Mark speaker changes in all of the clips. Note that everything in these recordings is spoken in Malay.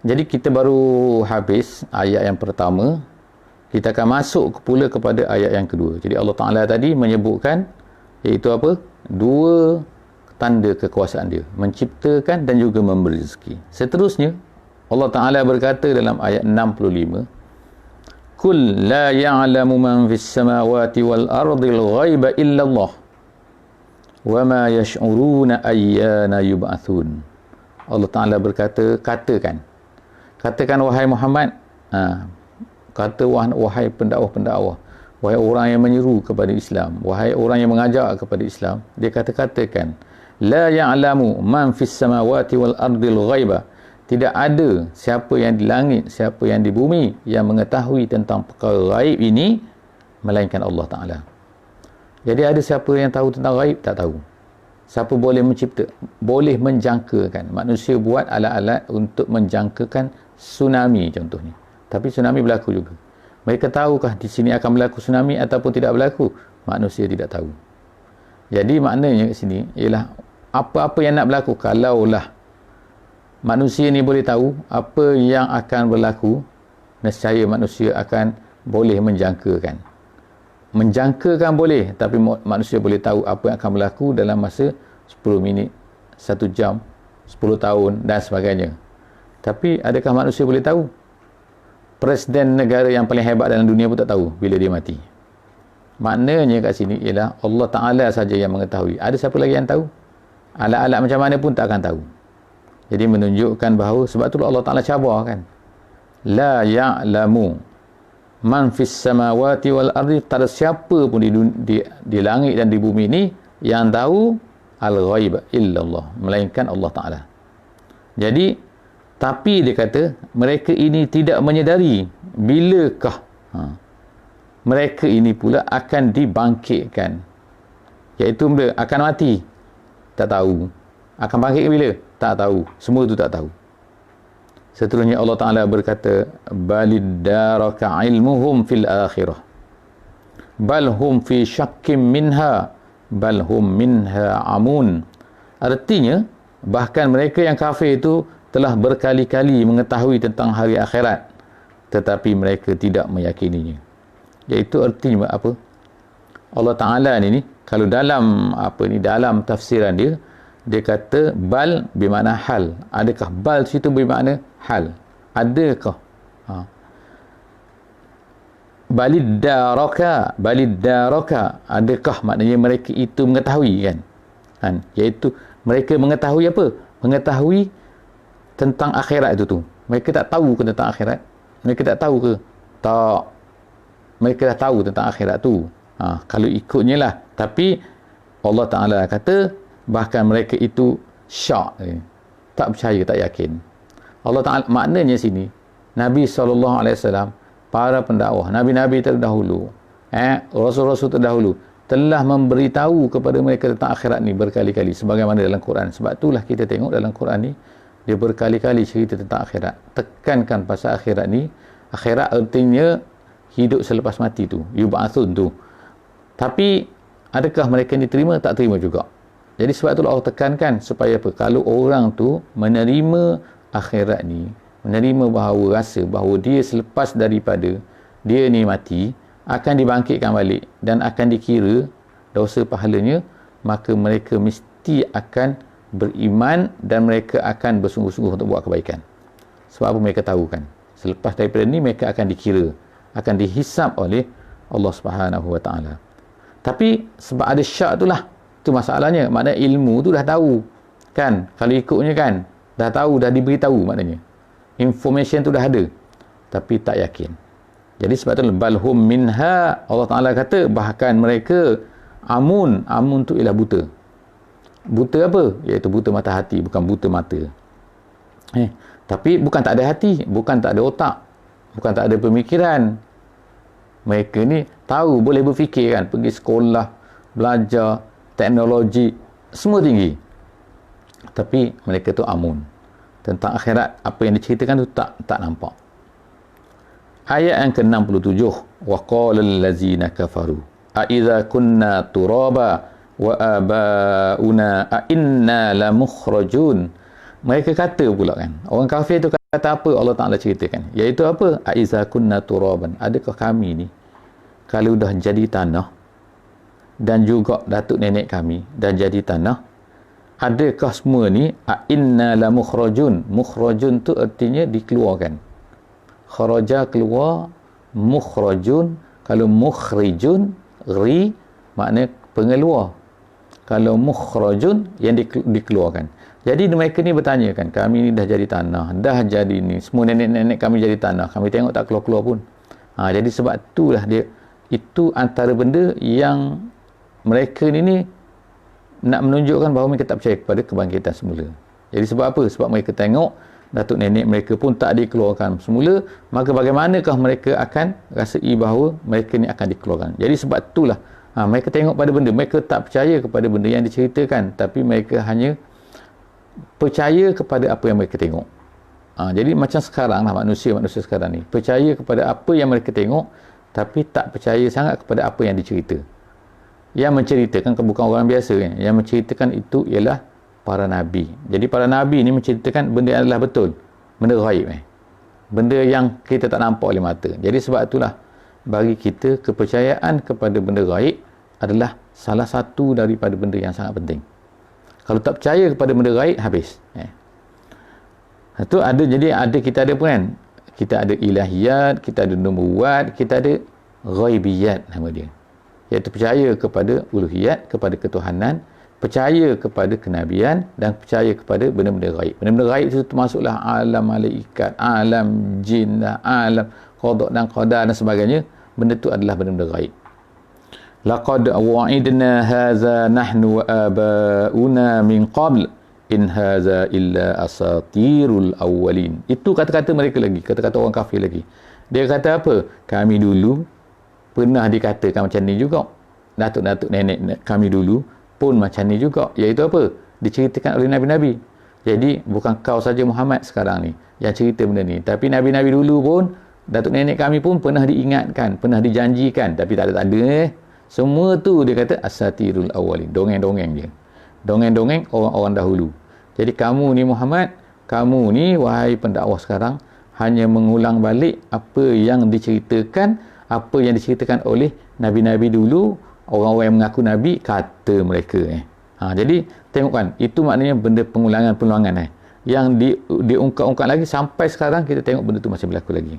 Speaker 1: Jadi kita baru habis ayat yang pertama. Kita akan masuk pula kepada ayat yang kedua. Jadi Allah Ta'ala tadi menyebutkan, iaitu apa? Dua tanda kekuasaan dia. Menciptakan dan juga memberi rezeki. Seterusnya, Allah Ta'ala berkata dalam ayat 65, Kul la ya'lamu man fis samawati wal ardil ghaiba illallah. Wa ma yash'uruna ayyana yub'athun. Allah Ta'ala berkata, katakan wahai Muhammad, kata wahai pendakwah-pendakwah, wahai orang yang menyeru kepada Islam, wahai orang yang mengajak kepada Islam, dia katakan, la ya'lamu man fis samawati wal ardil ghaiba. Tidak ada siapa yang di langit, siapa yang di bumi yang mengetahui tentang perkara ghaib ini melainkan Allah Ta'ala. Jadi ada siapa yang tahu tentang ghaib? Tak tahu. Siapa boleh mencipta? Boleh menjangkakan. Manusia buat alat-alat untuk menjangkakan tsunami contohnya. Tapi tsunami berlaku juga. Mereka tahukah di sini akan berlaku tsunami ataupun tidak berlaku? Manusia tidak tahu. Jadi maknanya kat sini ialah apa-apa yang nak berlaku, kalaulah manusia ni boleh tahu apa yang akan berlaku, nescaya manusia akan boleh menjangkakan. Menjangkakan boleh, tapi manusia boleh tahu apa yang akan berlaku dalam masa 10 minit, 1 jam, 10 tahun dan sebagainya. Tapi adakah manusia boleh tahu? Presiden negara yang paling hebat dalam dunia pun tak tahu bila dia mati. Maknanya kat sini ialah Allah Ta'ala saja yang mengetahui. Ada siapa lagi yang tahu? Alat-alat macam mana pun tak akan tahu. Jadi menunjukkan bahawa, sebab tu Allah Ta'ala cabar kan. La ya'lamu man fis samawati wal ardi. Tak ada siapa pun di langit dan di bumi ni yang tahu al-ghaib illallah, melainkan Allah Ta'ala. Jadi tapi dia kata, mereka ini tidak menyedari bilakah mereka ini pula akan dibangkitkan. Iaitu bila akan mati, tak tahu. Akan bangkit bila? Tak tahu. Semua itu tak tahu. Seterusnya Allah Ta'ala berkata, baliddaraka ilmuhum fil akhirah. Balhum fi syakkim minha. Balhum minha amun. Artinya, bahkan mereka yang kafir itu telah berkali-kali mengetahui tentang hari akhirat, tetapi mereka tidak meyakininya. Iaitu artinya apa? Allah Ta'ala ni kalau dalam dalam tafsiran dia kata bal bermakna hal. Adakah bal situ bermakna hal? Adakah? Baliddaraka, adakah maknanya mereka itu mengetahui kan? Iaitu mereka mengetahui apa? Mengetahui tentang akhirat itu tu. Mereka tak tahu ke tentang akhirat? Mereka tak tahu ke? Tak. Mereka dah tahu tentang akhirat tu. Kalau ikutnya lah. Tapi Allah Ta'ala kata bahkan mereka itu syak. Tak percaya, tak yakin. Allah Ta'ala, maknanya sini, Nabi SAW, para pendakwah, Nabi-Nabi terdahulu, Rasul-Rasul terdahulu, telah memberitahu kepada mereka tentang akhirat ni berkali-kali. Sebagaimana dalam Quran. Sebab itulah kita tengok dalam Quran ni, dia berkali-kali cerita tentang akhirat. Tekankan pasal akhirat ni. Akhirat artinya hidup selepas mati tu. Yub'atsun tu. Tapi adakah mereka ni terima? Tak terima juga. Jadi sebab tu Allah tekankan supaya apa? Kalau orang tu menerima akhirat ni, menerima bahawa rasa bahawa dia selepas daripada dia ni mati, akan dibangkitkan balik dan akan dikira dosa pahalanya, maka mereka mesti akan beriman dan mereka akan bersungguh-sungguh untuk buat kebaikan. Sebab apa? Mereka tahu kan, selepas daripada ni mereka akan dikira, akan dihisap oleh Allah Subhanahu Wa Taala. Tapi sebab ada syak itulah, tu masalahnya. Maknanya ilmu tu dah tahu kan, kalau ikutnya kan, dah tahu, dah diberitahu, maknanya information tu dah ada, tapi tak yakin. Jadi sebab tu balhum minha, Allah Ta'ala kata bahkan mereka amun tu ialah buta. Buta apa? Iaitu buta mata hati, bukan buta mata. Tapi bukan tak ada hati, bukan tak ada otak, bukan tak ada pemikiran. Mereka ni tahu, boleh berfikir kan, pergi sekolah, belajar, teknologi, semua tinggi. Tapi mereka tu amun. Tentang akhirat, apa yang diceritakan tu tak nampak. Ayat yang ke-67, wa qala allazina kafaru a idza kunna turaba wa abauna a inna la mukhrajun. Mereka kata pula kan, orang kafir tu Kata apa Allah Ta'ala ceritakan? Iaitu apa? Aiza kunna turaban. Adakah kami ni kalau dah jadi tanah dan juga datuk nenek kami dah jadi tanah, adakah semua ni inna la mukhrajun? Mukhrajun tu artinya dikeluarkan. Kharaja keluar, mukhrajun. Kalau mukhrijun, ri makna pengeluar. Kalau mukhrajun yang dikeluarkan. Jadi mereka ni bertanya kan, kami ni dah jadi tanah, dah jadi ni, semua nenek-nenek kami jadi tanah, kami tengok tak keluar-keluar pun. Jadi sebab itulah dia, itu antara benda yang mereka ni nak menunjukkan bahawa mereka tak percaya kepada kebangkitan semula. Jadi sebab apa? Sebab mereka tengok datuk nenek mereka pun tak dikeluarkan semula, maka bagaimanakah mereka akan rasai bahawa mereka ni akan dikeluarkan. Jadi sebab itulah mereka tengok pada benda, mereka tak percaya kepada benda yang diceritakan, tapi mereka hanya percaya kepada apa yang mereka tengok. Jadi macam sekarang lah manusia sekarang ni percaya kepada apa yang mereka tengok, tapi tak percaya sangat kepada apa yang dicerita. Yang menceritakan bukan orang biasa kan? Yang menceritakan itu ialah para nabi. Jadi para nabi ni menceritakan benda yang adalah betul, benda ghaib, benda yang kita tak nampak oleh mata. Jadi sebab itulah bagi kita kepercayaan kepada benda ghaib adalah salah satu daripada benda yang sangat penting. Kalau tak percaya kepada benda gaib, habis. Itu ada, jadi ada, kita ada apa kan? Kita ada ilahiyat, kita ada nubuwat, kita ada ghaibiyat nama dia. Iaitu percaya kepada uluhiyat, kepada ketuhanan, percaya kepada kenabian dan percaya kepada benda-benda gaib. Benda-benda gaib itu termasuklah alam malaikat, alam jin, alam qada dan qadar dan sebagainya. Benda itu adalah benda-benda gaib. Laqad wa'idna hadza nahnu wa aba'una min qabl in hadza illa asatirul awwalin. Itu kata-kata mereka lagi, kata-kata orang kafir lagi. Dia kata apa? Kami dulu pernah dikatakan macam ni juga. Datuk-datuk nenek kami dulu pun macam ni juga. Iaitu apa? Diceritakan oleh nabi-nabi. Jadi bukan kau saja Muhammad sekarang ni yang cerita benda ni, tapi nabi-nabi dulu pun, datuk nenek kami pun pernah diingatkan, pernah dijanjikan, tapi tak ada semua tu dia kata asatirul awwalin, dongeng-dongeng je. Dongeng-dongeng orang-orang dahulu. Jadi kamu ni Muhammad, kamu ni wahai pendakwah sekarang, hanya mengulang balik apa yang diceritakan oleh nabi-nabi dulu, orang-orang yang mengaku nabi, kata mereka. Jadi tengok kan, itu maknanya benda pengulangan-pengulangan yang diungkap-ungkap lagi sampai sekarang kita tengok benda tu masih berlaku lagi.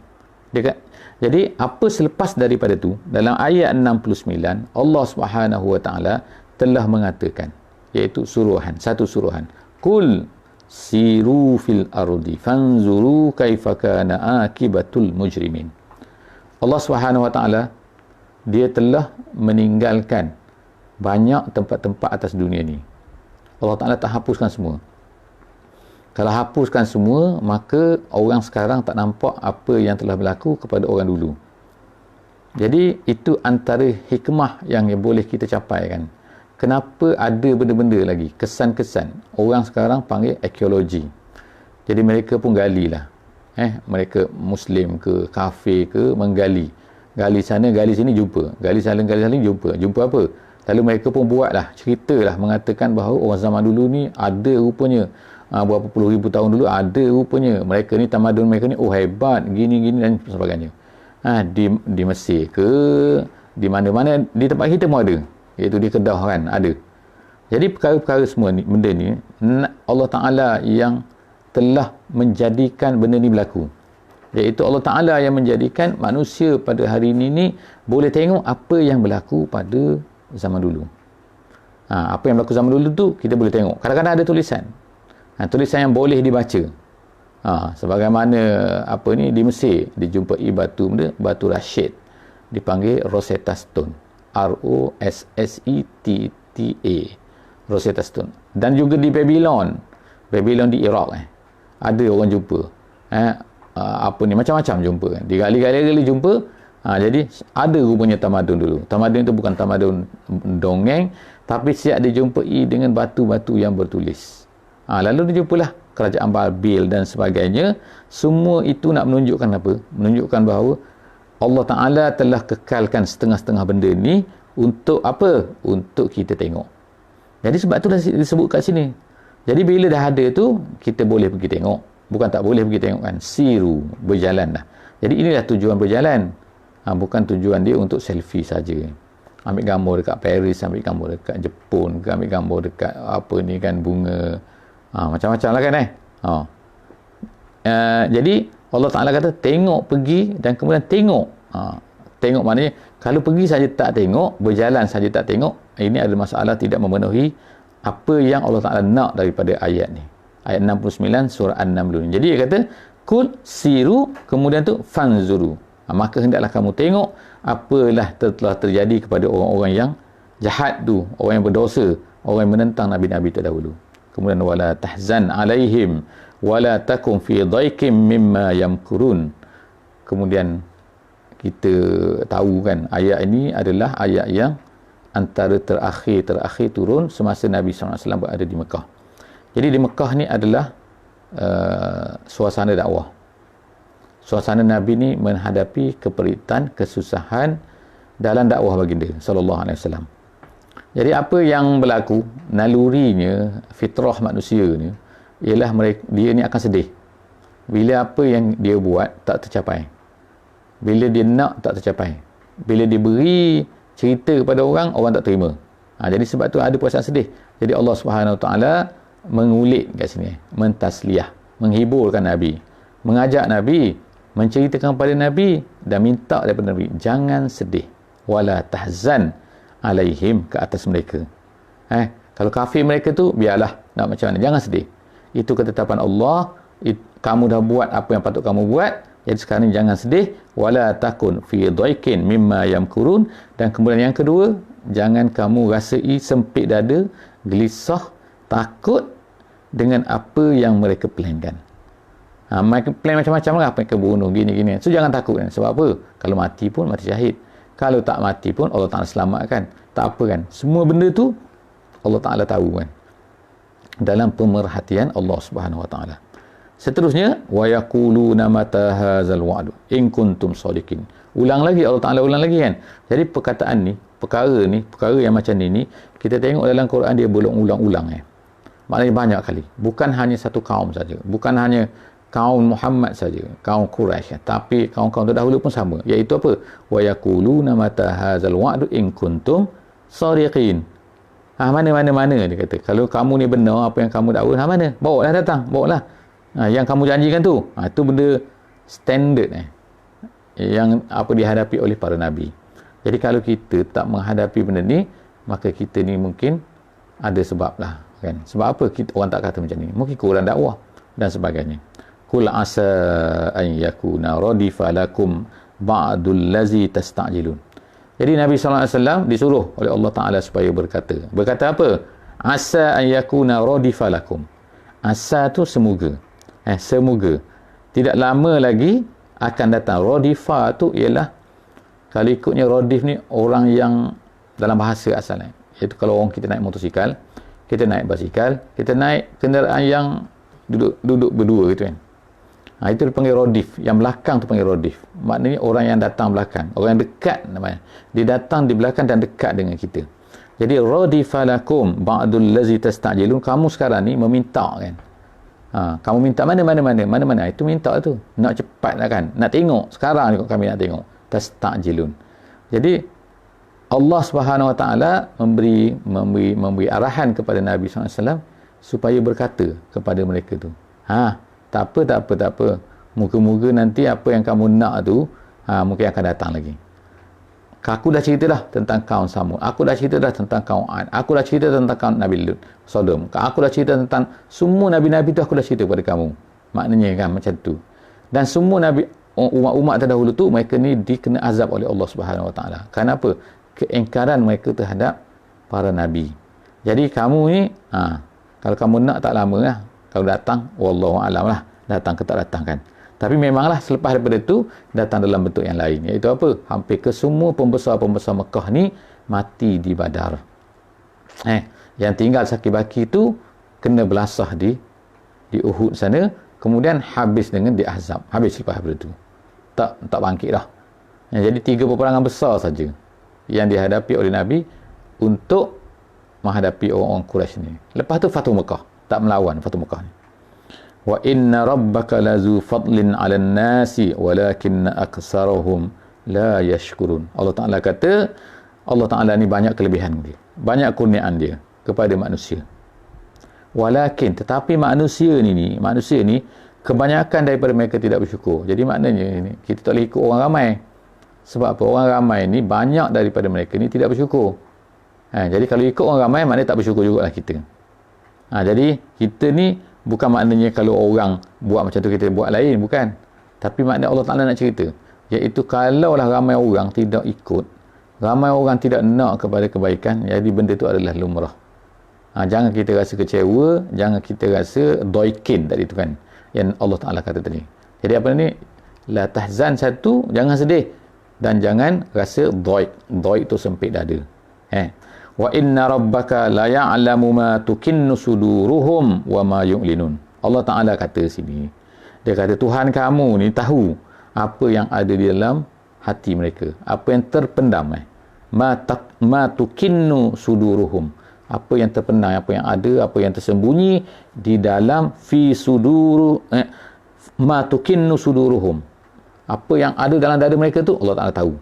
Speaker 1: Jadi apa selepas daripada tu, dalam ayat 69 Allah Subhanahu wa taala telah mengatakan, iaitu satu suruhan, kul siru fil ardi fanzuru kaifa kana akibatul mujrimin. Allah Subhanahu wa taala dia telah meninggalkan banyak tempat-tempat atas dunia ni. Allah Taala tak hapuskan semua. Kalau hapuskan semua, maka orang sekarang tak nampak apa yang telah berlaku kepada orang dulu. Jadi itu antara hikmah yang boleh kita capai kan. Kenapa ada benda-benda lagi, kesan-kesan. Orang sekarang panggil arkeologi. Jadi mereka pun galilah. Mereka Muslim ke, kafir ke, menggali. Gali sana, gali sini, jumpa. Gali sana, jumpa. Jumpa apa? Lalu mereka pun buatlah, ceritalah, mengatakan bahawa orang zaman dulu ni ada rupanya. Berapa puluh ribu tahun dulu ada rupanya mereka ni, tamadun mereka ni hebat, gini-gini dan sebagainya. Di Mesir ke, di mana-mana, di tempat kita pun ada, iaitu di Kedah kan ada. Jadi perkara-perkara semua ni, benda ni Allah Ta'ala yang telah menjadikan benda ni berlaku. Iaitu Allah Ta'ala yang menjadikan manusia pada hari ini ni boleh tengok apa yang berlaku pada zaman dulu. Apa yang berlaku zaman dulu tu kita boleh tengok. Kadang-kadang ada tulisan. Tulisan yang boleh dibaca. Sebagaimana di Mesir dijumpai batu Rashid, dipanggil Rosetta Stone, R-O-S-S-E-T-T-A, Rosetta Stone. Dan juga di Babylon di Iraq ada orang jumpa macam-macam jumpa kan, digali-gali jumpa. Jadi ada rupanya tamadun dulu. Tamadun itu bukan tamadun dongeng, tapi siap dijumpai dengan batu-batu yang bertulis. Lalu dijumpalah kerajaan Babil dan sebagainya. Semua itu nak menunjukkan apa? Menunjukkan bahawa Allah Ta'ala telah kekalkan setengah-setengah benda ni untuk apa? Untuk kita tengok. Jadi sebab tu dah disebut kat sini. Jadi bila dah ada tu, kita boleh pergi tengok. Bukan tak boleh pergi tengok kan. Siru, berjalan dah. Jadi inilah tujuan berjalan. Bukan tujuan dia untuk selfie saja. Ambil gambar dekat Paris, ambil gambar dekat Jepun, ambil gambar dekat apa ni kan, bunga. Macam-macam lah kan jadi Allah Ta'ala kata tengok pergi dan kemudian tengok. Tengok maknanya kalau pergi saja tak tengok, berjalan saja tak tengok, ini adalah masalah tidak memenuhi apa yang Allah Ta'ala nak daripada ayat ni. Ayat 69 surah An-Naml. Jadi dia kata kul siru, kemudian tu fanzuru. Maka hendaklah kamu tengok apalah telah terjadi kepada orang-orang yang jahat tu, orang yang berdosa, orang yang menentang nabi-nabi terdahulu. Kemudian wala tahzan alaihim wala takum fi dhaikim mimma yamkurun. Kemudian kita tahu kan ayat ini adalah ayat yang antara terakhir turun semasa Nabi SAW berada di Mekah. Jadi di Mekah ni adalah suasana dakwah. Suasana Nabi ni menghadapi keperitan, kesusahan dalam dakwah baginda sallallahu alaihi wasallam. Jadi apa yang berlaku, nalurinya, fitrah manusia ni ialah dia ni akan sedih bila apa yang dia buat tak tercapai, bila dia nak tak tercapai, bila dia beri cerita kepada orang tak terima. Jadi sebab tu ada perasaan sedih. Jadi Allah Subhanahu Wa Taala mengulit kat sini, mentasliah, menghiburkan Nabi, mengajak Nabi, menceritakan kepada Nabi dan minta daripada Nabi, jangan sedih, wala tahzan alaihim, ke atas mereka. Kalau kafir mereka tu biarlah nak macam mana, jangan sedih. Itu ketetapan Allah. Kamu dah buat apa yang patut kamu buat, jadi sekarang jangan sedih. Wala takun fi dhaikin mimma yamkurun. Dan kemudian yang kedua, jangan kamu rasai sempit dada, gelisah, takut dengan apa yang mereka plankan. Mereka plan macam-macam lah, mereka bunuh gini-gini. So jangan takut kan. Sebab apa? Kalau mati pun mati syahid. Kalau tak mati pun Allah Ta'ala selamatkan. Tak apa kan. Semua benda tu Allah Ta'ala tahu kan. Dalam pemerhatian Allah Subhanahu Wa Ta'ala. Seterusnya, wa yaquluna mata hadzal wa'du in kuntum shadiqin. Ulang lagi, Allah Ta'ala ulang lagi kan. Jadi perkataan ni, perkara yang macam ni, kita tengok dalam Quran dia berulang-ulang Maknanya banyak kali. Bukan hanya satu kaum saja. Bukan hanya kaum Muhammad saja, kaum Quraisy, tapi kaum-kaum terdahulu pun sama, iaitu apa? Wa yaquluna mata hadzal wa'du in kuntum shadiqin. Mana dia kata, kalau kamu ni benar apa yang kamu dakwa, mana? Bawalah datang, bawalah. Yang kamu janjikan tu. Itu benda standard yang apa dihadapi oleh para nabi. Jadi kalau kita tak menghadapi benda ni, maka kita ni mungkin ada sebab lah kan. Sebab apa orang tak kata macam ni? Mungkin kurang dakwah dan sebagainya. Kul asa an yakuna radifa lakum ba'dul lazi tasta'jilun. Jadi Nabi SAW disuruh oleh Allah Ta'ala supaya berkata apa? Asa an yakuna radifa lakum. Asa tu semoga. Semoga tidak lama lagi akan datang. Radifa tu ialah, kalau ikutnya radif ni orang yang dalam bahasa asalnya, iaitu kalau orang kita naik motosikal, kita naik basikal, kita naik kenderaan yang duduk berdua gitu kan. Itu dipanggil rodif. Yang belakang tu panggil rodif. Maknanya orang yang datang belakang, orang yang dekat namanya. Dia datang di belakang dan dekat dengan kita. Jadi radifalakum ba'dul lazi tasta'jilun. Kamu sekarang ni meminta kan. Kamu minta mana. Itu minta tu. Nak cepat lah kan. Nak tengok. Sekarang ni kami nak tengok. Tasta'jilun. Jadi Allah Subhanahu Wa Taala memberi arahan kepada Nabi SAW supaya berkata kepada mereka tu. Tak apa. Moga-moga nanti apa yang kamu nak tu mungkin akan datang lagi. Aku dah cerita dah tentang kaum Samud. Aku dah cerita dah tentang kaum Ad. Aku dah cerita tentang kaum Nabi Lut, Sodom. Aku dah cerita tentang semua nabi-nabi tu, aku dah cerita kepada kamu. Maknanya kan macam tu. Dan semua nabi umat-umat terdahulu tu, mereka ni dikena azab oleh Allah Subhanahu Wa Taala. Kenapa? Keingkaran mereka terhadap para nabi. Jadi kamu ni kalau kamu nak tak lama lah. Kalau datang, wallahu a'lam lah, datang ke tak datang kan. Tapi memanglah selepas daripada itu datang dalam bentuk yang lain, iaitu apa? Hampir ke semua pembesar-pembesar Mekah ni mati di Badar. Yang tinggal Saki-Baki tu kena belasah di Uhud sana, kemudian habis dengan di Ahzab. Habis selepas daripada itu. Tak bangkit dah. Jadi 3 peperangan besar saja yang dihadapi oleh Nabi untuk menghadapi orang-orang Quraisy ni. Lepas tu Fathu Mekah. Tak melawan Fathu Mekah ni. Wa inna rabbaka lazu fadlin 'alan nasi walakinna aktsarahum la yashkurun. Allah Taala kata Allah Taala ni banyak kelebihan dia, banyak kurniaan dia kepada manusia. Walakin, tetapi manusia ni kebanyakan daripada mereka tidak bersyukur. Jadi maknanya ni, kita tak boleh ikut orang ramai. Sebab apa? Orang ramai ni banyak daripada mereka ni tidak bersyukur. Jadi kalau ikut orang ramai, maknanya tak bersyukur jugalah kita. Jadi kita ni bukan maknanya kalau orang buat macam tu kita buat lain, bukan. Tapi maknanya Allah Ta'ala nak cerita, iaitu kalaulah ramai orang tidak ikut, ramai orang tidak nak kepada kebaikan, jadi benda tu adalah lumrah. Jangan kita rasa kecewa, jangan kita rasa doikin tadi tu kan, yang Allah Ta'ala kata tadi. Jadi apa ni, la tahzan, satu, jangan sedih, dan jangan rasa doik tu sempit dada. Wa inna rabbaka la ya'lamu ma tukinnu suduruhum wa ma yu'linun. Allah Ta'ala kata sini, dia kata Tuhan kamu ni tahu apa yang ada di dalam hati mereka, apa yang terpendam. Ma tukinnu suduruhum, apa yang terpendam, apa yang ada, apa yang tersembunyi di dalam fi suduru ma tukinnu suduruhum, apa yang ada dalam dada mereka tu Allah Ta'ala tahu.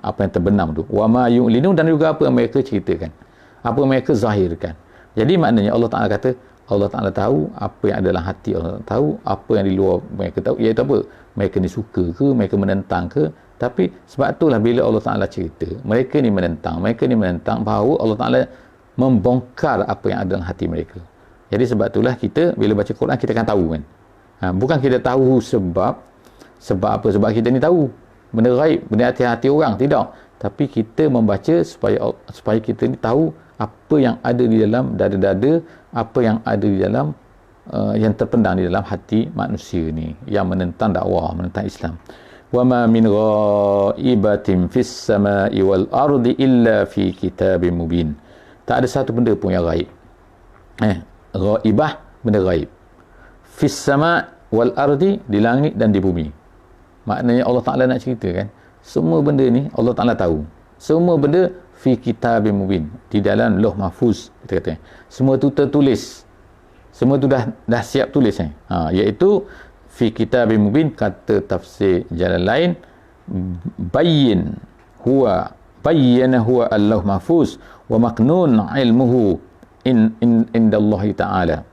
Speaker 1: Apa yang terbenam tu, wa ma yu'linun, dan juga apa yang mereka ceritakan, apa yang mereka zahirkan. Jadi maknanya Allah Ta'ala kata Allah Ta'ala tahu apa yang ada dalam hati, Allah Ta'ala tahu apa yang di luar mereka tahu, iaitu apa, mereka ni suka ke, mereka menentang ke. Tapi sebab itulah bila Allah Ta'ala cerita mereka ni menentang, bahawa Allah Ta'ala membongkar apa yang ada dalam hati mereka. Jadi sebab itulah kita bila baca Quran kita akan tahu kan. Bukan kita tahu sebab apa, sebab kita ni tahu benda gaib, benda hati-hati orang, tidak. Tapi kita membaca supaya kita ni tahu apa yang ada di dalam dada-dada, apa yang ada di dalam yang terpendam di dalam hati manusia ni yang menentang dakwah, menentang Islam. Wa ma min ghaibatin fis samai wal ardi illa fi kitabim mubin. Tak ada satu benda pun yang gaib. Ghaibah, benda gaib. Fis sama wal ardi, di langit dan di bumi. Maknanya Allah Ta'ala nak cerita kan, semua benda ni Allah Ta'ala tahu. Semua benda fi kitabim mubin, di dalam lauh mahfuz, kita kata. Semua tu tertulis. Semua tu dah siap tulis iaitu fi kitabim mubin. Kata tafsir jalan lain, bayyana huwa al-lauh mahfuz wa maknun ilmuhu indallahi ta'ala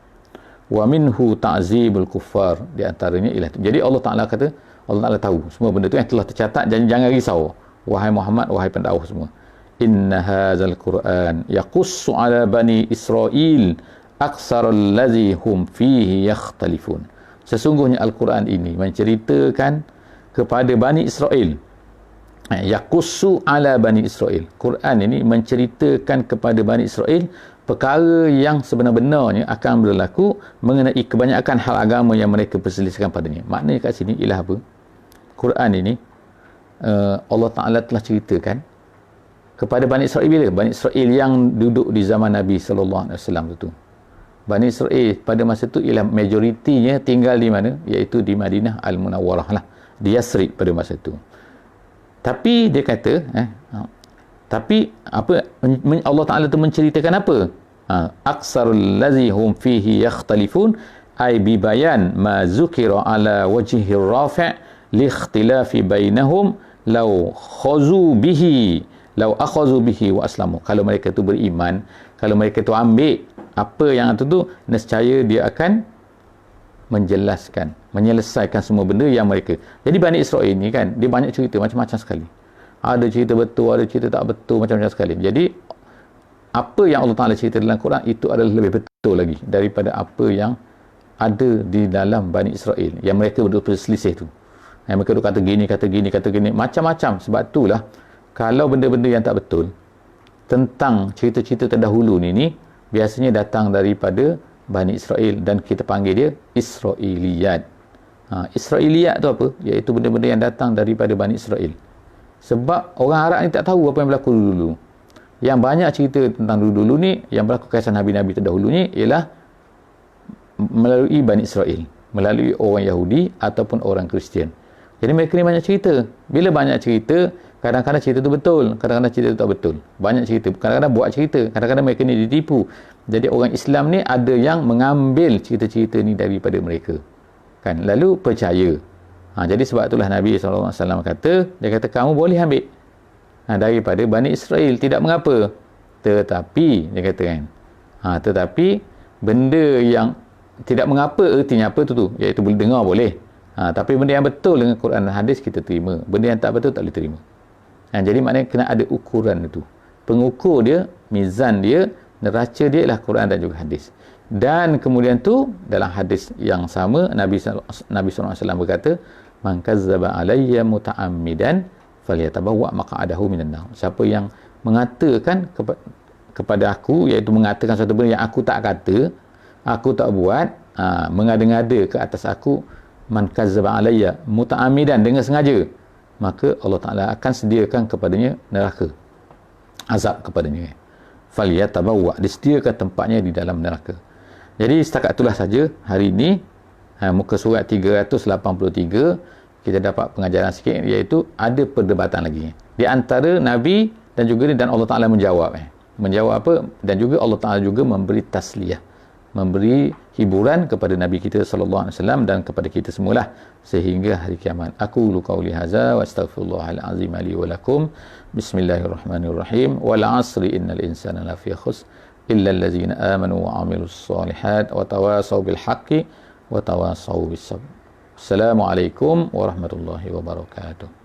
Speaker 1: wa minhu ta'zibul kuffar. Di antaranya ialah. Jadi Allah Ta'ala kata Allah Ta'ala tahu semua benda tu yang telah tercatat, dan jangan risau wahai Muhammad, wahai pendakwah semua. Inna hadzal Qur'an yaqussu ala bani Israil aksarul ladzi hum fihi yakhtalifun. Sesungguhnya Al-Quran ini menceritakan kepada Bani Israel. Yaqussu ala Bani Israel. Quran ini menceritakan kepada Bani Israel perkara yang sebenar-benarnya akan berlaku mengenai kebanyakan hal agama yang mereka perselisihkan padanya. Maknanya kat sini ialah apa? Quran ini Allah Ta'ala telah ceritakan kepada Bani Israel. Bila? Bani Israel yang duduk di zaman Nabi SAW tu. Bani Israel pada masa tu ialah majoritinya tinggal di mana? Iaitu di Madinah Al-Munawwarah lah, di Yasrib pada masa tu. Tapi dia kata tapi apa Allah Ta'ala tu menceritakan apa? Aksarul ladzi hum fihi yakhtalifun, ay bi bayan ma zukira ala wajhi rafi' li ikhtilafi bainahum law khazu bihi wa aslamu. Kalau mereka tu beriman, kalau mereka tu ambil apa yang tu nescaya dia akan menjelaskan, menyelesaikan semua benda yang mereka. Jadi Bani Israel ni kan, dia banyak cerita macam-macam sekali. Ada cerita betul, ada cerita tak betul, macam-macam sekali. Jadi apa yang Allah Ta'ala cerita dalam Quran itu adalah lebih betul lagi daripada apa yang ada di dalam Bani Israel yang mereka betul-betul selisih tu. Yang mereka kata gini, macam-macam. Sebab itulah kalau benda-benda yang tak betul tentang cerita-cerita terdahulu ni biasanya datang daripada Bani Israel, dan kita panggil dia Israiliyat. Israiliyat tu apa? Iaitu benda-benda yang datang daripada Bani Israel. Sebab orang Arab ni tak tahu apa yang berlaku dulu. Yang banyak cerita tentang dulu-dulu ni, yang berlaku kisah Nabi-Nabi terdahulu ni, ialah melalui Bani Israel, melalui orang Yahudi ataupun orang Kristian. Jadi mereka ni banyak cerita. Bila banyak cerita, Kadang-kadang cerita tu betul, kadang-kadang cerita tu tak betul. Banyak cerita, kadang-kadang buat cerita, kadang-kadang mereka ni ditipu. Jadi orang Islam ni ada yang mengambil cerita-cerita ni daripada mereka. Kan? Lalu percaya. Jadi sebab itulah Nabi SAW kata, dia kata kamu boleh ambil daripada Bani Israel, tidak mengapa. Tetapi, dia kata kan, tetapi benda yang tidak mengapa ertinya apa tu, iaitu boleh dengar boleh. Tapi benda yang betul dengan Quran dan hadis kita terima. Benda yang tak betul tak boleh terima. Jadi maknanya kena ada ukuran itu. Pengukur dia, mizan dia, neraca dia ialah Quran dan juga hadis. Dan kemudian tu dalam hadis yang sama Nabi SAW berkata, man kazzaba alayya muta'ammidan falyatabawwa maq'adahu minan nar. Siapa yang mengatakan kepada aku, iaitu mengatakan satu benda yang aku tak kata, aku tak buat, mengada-ngada ke atas aku, man kazzaba alayya muta'ammidan, dengan sengaja, maka Allah Ta'ala akan sediakan kepadanya neraka, azab kepadanya. Falyatabawwa, disediakan tempatnya di dalam neraka. Jadi setakat itulah saja hari ini, muka surat 383 kita dapat pengajaran sikit, iaitu ada perdebatan lagi di antara Nabi dan juga dan Allah Ta'ala menjawab apa, dan juga Allah Ta'ala juga memberi tasliyah, memberi hiburan kepada Nabi kita sallallahu alaihi wasallam dan kepada kita semualah sehingga hari kiamat. Aku qauli hadza wa astaghfirullahal azim li wa lakum. Bismillahirrahmanirrahim. Wal 'asri innal insana lafi khusr illa allazina amanu wa 'amilus solihat wa tawasaw bil haqqi wa tawasaw bis sabr. Assalamualaikum warahmatullahi wabarakatuh.